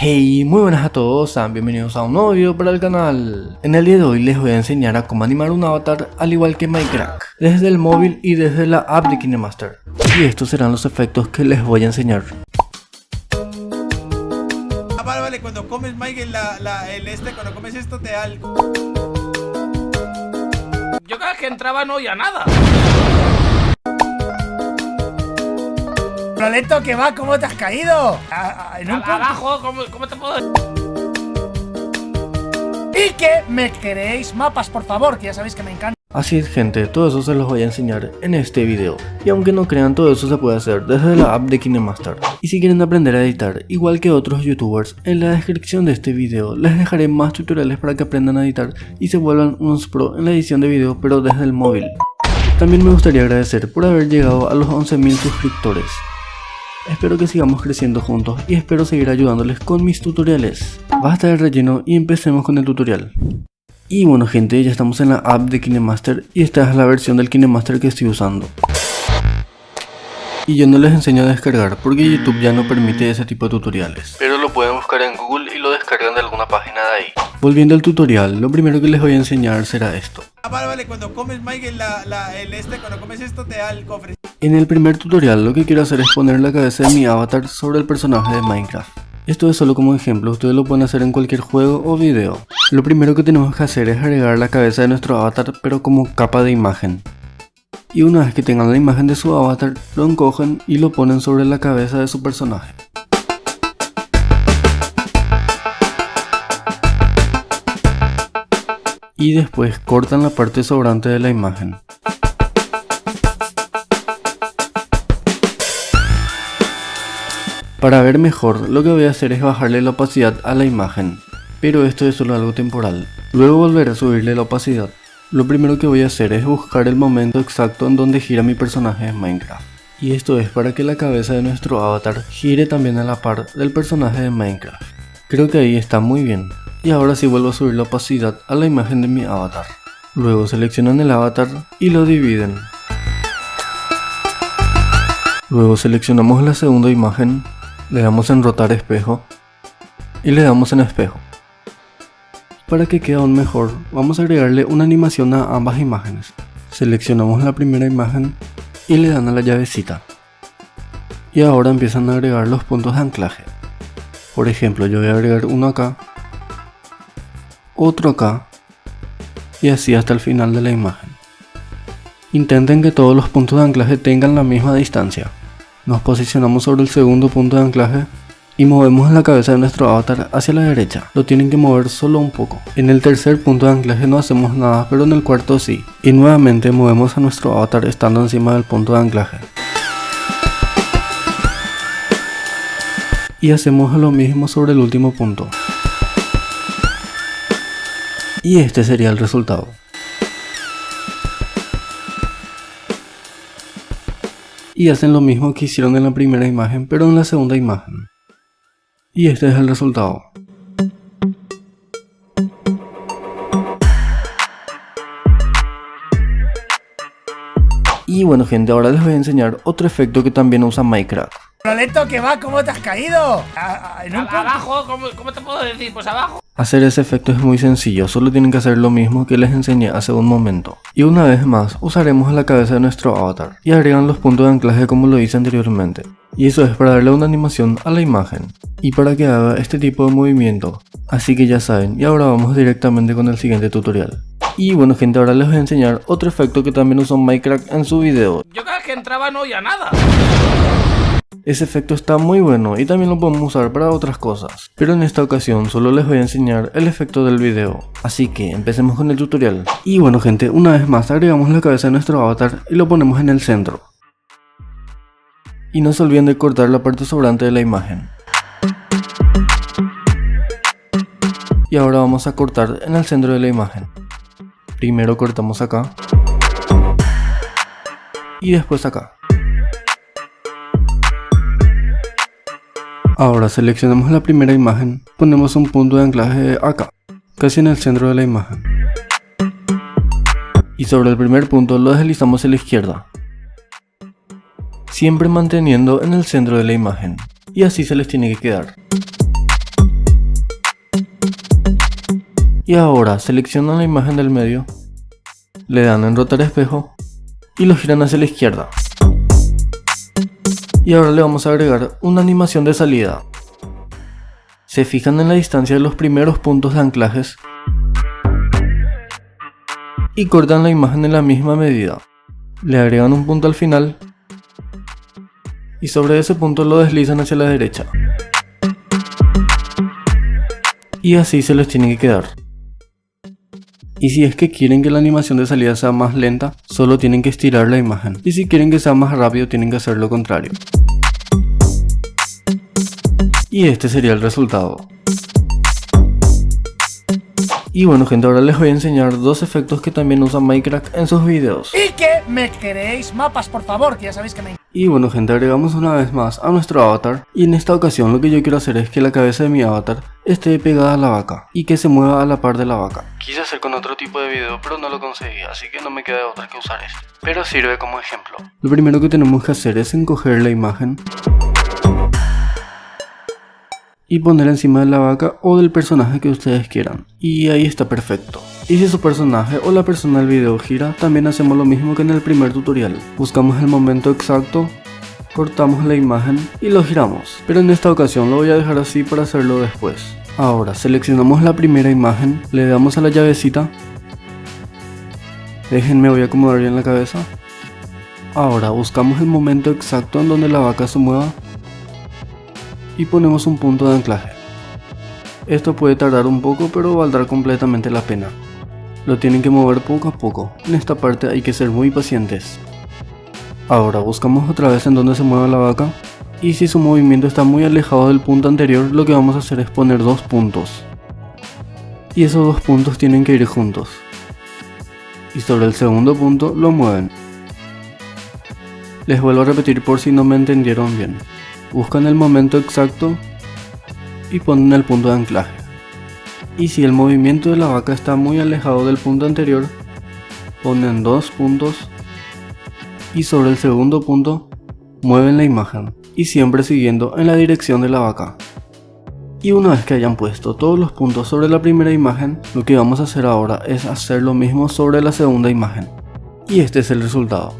Hey, muy buenas a todos, sean bienvenidos a un nuevo video para el canal. En el día de hoy les voy a enseñar a cómo animar un avatar al igual que Minecraft, desde el móvil y desde la app de KineMaster. Y estos serán los efectos que les voy a enseñar. Vale, cuando comes Mike, cuando comes esto te da algo. Yo cada vez que entraba no oía nada. Proleto, ¿qué va? ¿Cómo te has caído? Abajo, ¿cómo te puedo decir? Y que me queréis mapas, por favor, que ya sabéis que me encanta. Así es, gente, todo eso se los voy a enseñar en este video. Y aunque no crean, todo eso se puede hacer desde la app de KineMaster. Y si quieren aprender a editar igual que otros youtubers, en la descripción de este video les dejaré más tutoriales para que aprendan a editar y se vuelvan unos pro en la edición de video, pero desde el móvil. También me gustaría agradecer por haber llegado a los 11.000 suscriptores. Espero que sigamos creciendo juntos y espero seguir ayudándoles con mis tutoriales. Basta de relleno y empecemos con el tutorial. Y bueno, gente, ya estamos en la app de KineMaster y esta es la versión del KineMaster que estoy usando. Y yo no les enseño a descargar porque YouTube ya no permite ese tipo de tutoriales, pero lo pueden buscar en Google y lo descargan de alguna página de ahí. Volviendo al tutorial, lo primero que les voy a enseñar será esto. Vale, cuando comes Mike, cuando comes esto te da el cofre. En el primer tutorial lo que quiero hacer es poner la cabeza de mi avatar sobre el personaje de Minecraft. Esto es solo como ejemplo, ustedes lo pueden hacer en cualquier juego o video. Lo primero que tenemos que hacer es agregar la cabeza de nuestro avatar, pero como capa de imagen. Y una vez que tengan la imagen de su avatar, lo encogen y lo ponen sobre la cabeza de su personaje. Y después cortan la parte sobrante de la imagen. Para ver mejor, lo que voy a hacer es bajarle la opacidad a la imagen, pero esto es solo algo temporal. Luego volveré a subirle la opacidad. Lo primero que voy a hacer es buscar el momento exacto en donde gira mi personaje en Minecraft. Y esto es para que la cabeza de nuestro avatar gire también a la par del personaje de Minecraft. Creo que ahí está muy bien. Y ahora sí vuelvo a subir la opacidad a la imagen de mi avatar. Luego seleccionan el avatar y lo dividen. Luego seleccionamos la segunda imagen. Le damos en rotar espejo y le damos en espejo. Para que quede aún mejor, vamos a agregarle una animación a ambas imágenes. Seleccionamos la primera imagen y le dan a la llavecita. Y ahora empiezan a agregar los puntos de anclaje. Por ejemplo, yo voy a agregar uno acá, otro acá y así hasta el final de la imagen. Intenten que todos los puntos de anclaje tengan la misma distancia. Nos posicionamos sobre el segundo punto de anclaje y movemos la cabeza de nuestro avatar hacia la derecha. Lo tienen que mover solo un poco. En el tercer punto de anclaje no hacemos nada, pero en el cuarto sí. Y nuevamente movemos a nuestro avatar estando encima del punto de anclaje. Y hacemos lo mismo sobre el último punto. Y este sería el resultado. Y hacen lo mismo que hicieron en la primera imagen, pero en la segunda imagen. Y este es el resultado. Y bueno, gente, ahora les voy a enseñar otro efecto que también usa Minecraft. Proleto, ¿qué va? ¿Cómo te has caído? Abajo, ¿cómo te puedo decir? Pues abajo. Hacer ese efecto es muy sencillo, solo tienen que hacer lo mismo que les enseñé hace un momento. Y una vez más, usaremos la cabeza de nuestro avatar y agregan los puntos de anclaje como lo hice anteriormente. Y eso es para darle una animación a la imagen y para que haga este tipo de movimiento. Así que ya saben, y ahora vamos directamente con el siguiente tutorial. Y bueno, gente, ahora les voy a enseñar otro efecto que también usó Minecraft en su video. Yo cada vez que entraba no oía nada. Ese efecto está muy bueno y también lo podemos usar para otras cosas, pero en esta ocasión solo les voy a enseñar el efecto del video, así que empecemos con el tutorial. Y bueno, gente, una vez más agregamos la cabeza de nuestro avatar y lo ponemos en el centro. Y no se olviden de cortar la parte sobrante de la imagen. Y ahora vamos a cortar en el centro de la imagen. Primero cortamos acá y después acá. Ahora seleccionamos la primera imagen, ponemos un punto de anclaje acá, casi en el centro de la imagen. Y sobre el primer punto lo deslizamos a la izquierda, siempre manteniendo en el centro de la imagen. Y así se les tiene que quedar. Y ahora seleccionan la imagen del medio, le dan en rotar espejo y lo giran hacia la izquierda. Y ahora le vamos a agregar una animación de salida. Se fijan en la distancia de los primeros puntos de anclajes y cortan la imagen en la misma medida. Le agregan un punto al final y sobre ese punto lo deslizan hacia la derecha. Y así se les tiene que quedar. Y si es que quieren que la animación de salida sea más lenta, solo tienen que estirar la imagen. Y si quieren que sea más rápido, tienen que hacer lo contrario. Y este sería el resultado. Y bueno gente, ahora les voy a enseñar dos efectos que también usa Minecraft en sus videos. ¿Y qué me queréis? Mapas, por favor, que ya sabéis que me... Y bueno gente, agregamos una vez más a nuestro avatar. Y en esta ocasión lo que yo quiero hacer es que la cabeza de mi avatar esté pegada a la vaca y que se mueva a la par de la vaca. Quise hacer con otro tipo de video pero no lo conseguí, así que no me queda otra que usar este. Pero sirve como ejemplo. Lo primero que tenemos que hacer es encoger la imagen y poner encima de la vaca o del personaje que ustedes quieran. Y ahí está perfecto. Y si su personaje o la persona del video gira, también hacemos lo mismo que en el primer tutorial. Buscamos el momento exacto, cortamos la imagen y lo giramos. Pero en esta ocasión lo voy a dejar así para hacerlo después. Ahora seleccionamos la primera imagen, le damos a la llavecita. Déjenme, voy a acomodar bien la cabeza. Ahora buscamos el momento exacto en donde la vaca se mueva y ponemos un punto de anclaje. Esto puede tardar un poco, pero valdrá completamente la pena. Lo tienen que mover poco a poco. En esta parte hay que ser muy pacientes. Ahora buscamos otra vez en donde se mueva la vaca, y si su movimiento está muy alejado del punto anterior, lo que vamos a hacer es poner dos puntos. Y esos dos puntos tienen que ir juntos. Y sobre el segundo punto lo mueven. Les vuelvo a repetir por si no me entendieron bien. Buscan el momento exacto y ponen el punto de anclaje. Y si el movimiento de la vaca está muy alejado del punto anterior, ponen dos puntos y sobre el segundo punto mueven la imagen y siempre siguiendo en la dirección de la vaca. Y una vez que hayan puesto todos los puntos sobre la primera imagen, lo que vamos a hacer ahora es hacer lo mismo sobre la segunda imagen. Y este es el resultado.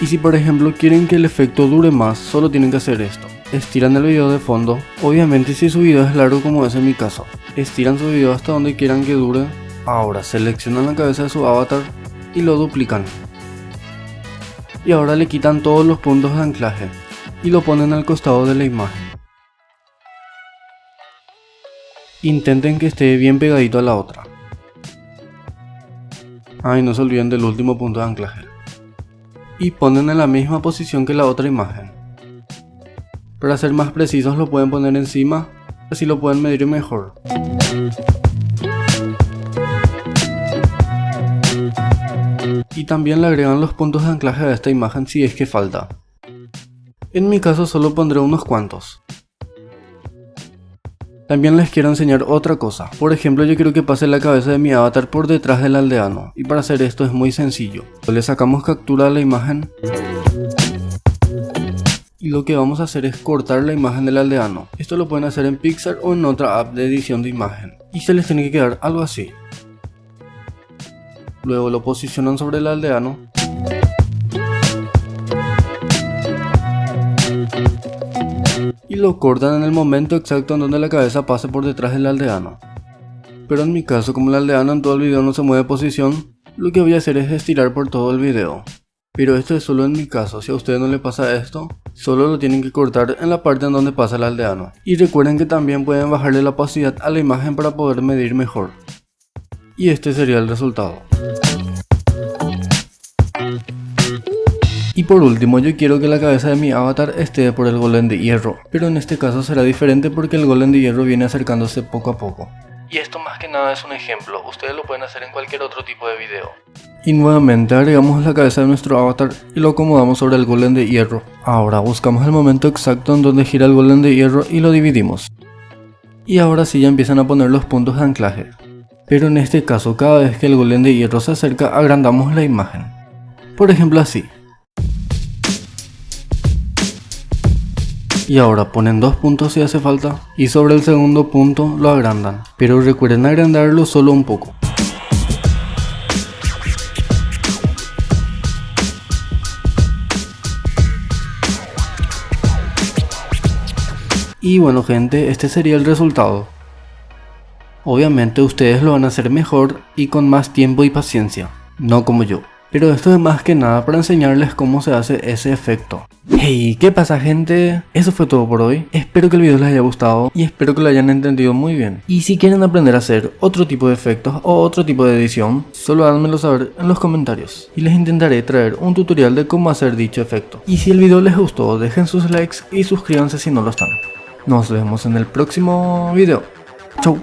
Y si por ejemplo quieren que el efecto dure más, solo tienen que hacer esto. Estiran el video de fondo, obviamente si su video es largo como es en mi caso. Estiran su video hasta donde quieran que dure. Ahora seleccionan la cabeza de su avatar y lo duplican. Y ahora le quitan todos los puntos de anclaje y lo ponen al costado de la imagen. Intenten que esté bien pegadito a la otra. Y no se olviden del último punto de anclaje. Y ponen en la misma posición que la otra imagen. Para ser más precisos lo pueden poner encima, así lo pueden medir mejor. Y también le agregan los puntos de anclaje a esta imagen si es que falta. En mi caso solo pondré unos cuantos. También les quiero enseñar otra cosa. Por ejemplo, yo quiero que pase la cabeza de mi avatar por detrás del aldeano. Y para hacer esto es muy sencillo. Le sacamos captura a la imagen. Y lo que vamos a hacer es cortar la imagen del aldeano. Esto lo pueden hacer en Pixar o en otra app de edición de imagen. Y se les tiene que quedar algo así. Luego lo posicionan sobre el aldeano. Y lo cortan en el momento exacto en donde la cabeza pase por detrás del aldeano. Pero en mi caso, como el aldeano en todo el video no se mueve de posición, lo que voy a hacer es estirar por todo el video. Pero esto es solo en mi caso, si a ustedes no les pasa esto, solo lo tienen que cortar en la parte en donde pasa el aldeano. Y recuerden que también pueden bajarle la opacidad a la imagen para poder medir mejor. Y este sería el resultado. Y por último, yo quiero que la cabeza de mi avatar esté por el golem de hierro, pero en este caso será diferente porque el golem de hierro viene acercándose poco a poco. Y esto más que nada es un ejemplo, ustedes lo pueden hacer en cualquier otro tipo de video. Y nuevamente agregamos la cabeza de nuestro avatar y lo acomodamos sobre el golem de hierro. Ahora buscamos el momento exacto en donde gira el golem de hierro y lo dividimos. Y ahora sí ya empiezan a poner los puntos de anclaje. Pero en este caso, cada vez que el golem de hierro se acerca, agrandamos la imagen. Por ejemplo así. y ahora ponen 2 puntos si hace falta y sobre el segundo punto lo agrandan, pero recuerden agrandarlo solo un poco. Y bueno gente, este sería el resultado. Obviamente ustedes lo van a hacer mejor y con más tiempo y paciencia, no como yo. Pero esto es más que nada para enseñarles cómo se hace ese efecto. Hey, ¿qué pasa gente? Eso fue todo por hoy. Espero que el video les haya gustado y espero que lo hayan entendido muy bien. Y si quieren aprender a hacer otro tipo de efectos o otro tipo de edición, solo háganmelo saber en los comentarios. Y les intentaré traer un tutorial de cómo hacer dicho efecto. Y si el video les gustó, dejen sus likes y suscríbanse si no lo están. Nos vemos en el próximo video. Chau.